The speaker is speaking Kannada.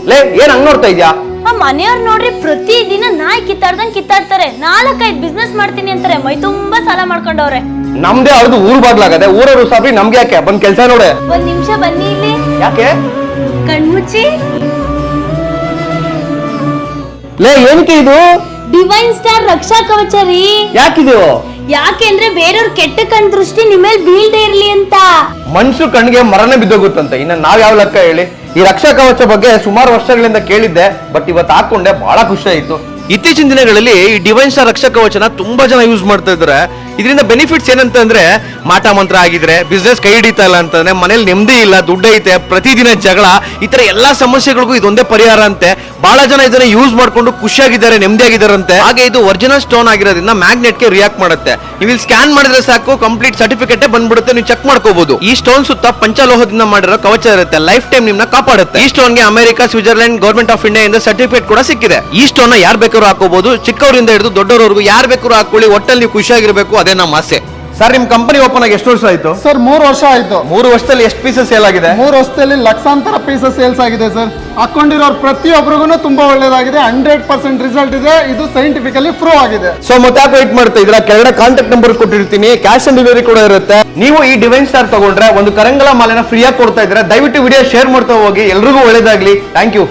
ಲೇ ಏನ್ ಹಂಗ್ ನೋಡ್ತಾ ಇದ್ಯಾ? ಆ ಮನೆಯವ್ರು ನೋಡ್ರಿ ಪ್ರತಿ ದಿನ ನಾಯಿ ಕಿತ್ತಾಡ್ತಾರೆ. 4-5 ಬಿಸ್ನೆಸ್ ಮಾಡ್ತೀನಿ ಅಂತಾರೆ. ಮೈ ತುಂಬಾ ಸಾಲ ಮಾಡ್ಕೊಂಡವ್ರೆ. ನಮ್ದೇ ಅವ್ರದ್ದು ಊರು ಬಾಗ್ಲಾಗದೆ, ಊರವ್ರು ಸಾಬ್ರಿ ನಮ್ಗೆ ಯಾಕೆ? ಬಂದ್ ಕೆಲ್ಸ ನೋಡೆ. ಒಂದ್ ನಿಮಿಷ ಬನ್ನಿ ಇಲ್ಲಿ. ಯಾಕೆ? ಕಣ್ಮುಚ್ಚಿ. ಲೇ ಏನಕ್ಕೆ ಇದು? ಡಿವೈನ್ ಸ್ಟಾರ್ ರಕ್ಷಾ ಕವಚ ರೀ. ಯಾಕಿದು? ಯಾಕೆಂದ್ರೆ ಬೇರೆಯವ್ರ ಕೆಟ್ಟ ಕಣ್ ದೃಷ್ಟಿ ನಿಮ್ಮೇಲ್ ಬೀಳ್ದೆ ಇರ್ಲಿ ಅಂತ. ಮನುಷ್ಯ ಕಣ್ಣಿಗೆ ಮರನೇ ಬಿದ್ದೋಗುತ್ತಂತೆ, ಇನ್ನ ನಾವ್ ಯಾವ ಲೆಕ್ಕ ಹೇಳಿ? ಈ ರಕ್ಷಾ ಕವಚ ಬಗ್ಗೆ ಸುಮಾರು ವರ್ಷಗಳಿಂದ ಕೇಳಿದ್ದೆ, ಬಟ್ ಇವತ್ತು ಹಾಕೊಂಡೆ ಬಹಳ ಖುಷಿ ಆಯ್ತು. ಇತ್ತೀಚಿನ ದಿನಗಳಲ್ಲಿ ಈ ಡಿವೈನ್ ಸ್ಟಾರ್ ರಕ್ಷಾ ಕವಚನ ತುಂಬಾ ಜನ ಯೂಸ್ ಮಾಡ್ತಾ ಇದ್ದಾರೆ. ಇದರಿಂದ ಬೆನಿಫಿಟ್ಸ್ ಏನಂತಂದ್ರೆ, ಮಾಟ ಮಂತ್ರ ಆಗಿದ್ರೆ, ಬಿಸ್ನೆಸ್ ಕೈ ಹಿಡಿತಾ ಇಲ್ಲ ಅಂತಂದ್ರೆ, ಮನೇಲಿ ನೆಮ್ಮದಿ ಇಲ್ಲ, ದುಡ್ಡು ಐತೆ, ಪ್ರತಿದಿನ ಜಗಳ, ಈ ತರ ಎಲ್ಲಾ ಸಮಸ್ಯೆಗಳಿಗೂ ಇದೊಂದೇ ಪರಿಹಾರ ಅಂತೆ. ಬಹಳ ಜನ ಇದನ್ನ ಯೂಸ್ ಮಾಡ್ಕೊಂಡು ಖುಷಿಯಾಗಿದ್ದಾರೆ, ನೆಮ್ಮದಿಯಾಗಿದ್ದಾರಂತೆ. ಹಾಗೆ ಇದು ಒರಿಜಿನಲ್ ಸ್ಟೋನ್ ಆಗಿರೋದ್ರಿಂದ ಮ್ಯಾಗ್ನೆಟ್ ಗೆ ರಿಯಾಕ್ಟ್ ಮಾಡುತ್ತೆ. ನೀವು ಇಲ್ಲಿ ಸ್ಕ್ಯಾನ್ ಮಾಡಿದ್ರೆ ಸಾಕು, ಕಂಪ್ಲೀಟ್ ಸರ್ಟಿಫಿಕೇಟ್ ಬಂದ್ಬಿಡುತ್ತೆ, ನೀವು ಚೆಕ್ ಮಾಡ್ಕೋಬಹುದು. ಈ ಸ್ಟೋನ್ ಸುತ್ತ ಪಂಚಲೋಹದಿಂದ ಮಾಡಿರೋ ಕವಚ ಇರುತ್ತೆ, ಲೈಫ್ ಟೈಮ್ ನಿಮ್ನ ಕಾಪಾಡುತ್ತೆ. ಈ ಸ್ಟೋನ್ ಗೆ America, Switzerland, government of India ಇಂದ ಸರ್ಟಿಫಿಕೇಟ್ ಕೂಡ ಸಿಕ್ಕಿದೆ. ಈ ಸ್ಟೋನ್ ನ ಯಾರು ಬೇಕಾದ್ರೂ ಹಾಕೋಬಹುದು, ಚಿಕ್ಕವರಿಂದ ಹಿಡಿದು ದೊಡ್ಡವರವರೆಗೂ ಯಾರು ಬೇಕಾದ್ರೂ ಹಾಕೊಳ್ಳಿ. ಒಟ್ಟಲ್ಲಿ ನೀವು ಖುಷಿಯಾಗಿರ್ಬೇಕು, ಅದೇ ನಮ್ಮ ಆಸೆ. ಸರ್, ನಿಮ್ ಕಂಪನಿ ಓಪನ್ ಆಗಿ ಎಷ್ಟು ವರ್ಷ ಆಯ್ತು? ಸರ್ 3 ವರ್ಷ ಆಯ್ತು. 3 ವರ್ಷದಲ್ಲಿ ಎಷ್ಟು ಪೀಸಸ್ ಸೇಲ್ ಆಗಿದೆ? 3 ವರ್ಷದಲ್ಲಿ ಲಕ್ಷಾಂತರ ಪೀಸಸ್ ಸೇಲ್ಸ್ ಆಗಿದೆ ಸರ್. ಹಾಕೊಂಡಿರೋರು ಪ್ರತಿಯೊಬ್ಬರಿಗೂ ತುಂಬಾ ಒಳ್ಳೇದಾಗಿದೆ. 100% ರಿಸಲ್ಟ್ ಇದೆ. ಇದು ಸೈಂಟಿಫಿಕಲಿ ಪ್ರೂವ್ ಆಗಿದೆ. ಸೊ ಮತ್ತೆ ಯಾಕೆ ವೇಟ್ ಮಾಡ್ತಾ ಇದ್ರ? ಕೆಳಗಡೆ ಕಾಂಟ್ಯಾಕ್ಟ್ ನಂಬರ್ ಕೊಟ್ಟಿರ್ತೀನಿ, ಕ್ಯಾಶ್ ಆನ್ ಡೆಲಿವರಿ ಕೂಡ ಇರುತ್ತೆ. ನೀವು ಈ ಡಿವೈನ್ ಸ್ಟಾರ್ ತಗೊಂಡ್ರೆ ಒಂದು ಕರಂಗಲ ಮಾಲೆನ ಫ್ರೀ ಆಗಿ ಕೊಡ್ತಾ ಇದ್ರೆ, ದಯವಿಟ್ಟು ವಿಡಿಯೋ ಶೇರ್ ಮಾಡ್ತಾ ಹೋಗಿ. ಎಲ್ರಿಗೂ ಒಳ್ಳೇದಾಗ್ಲಿ. Thank you.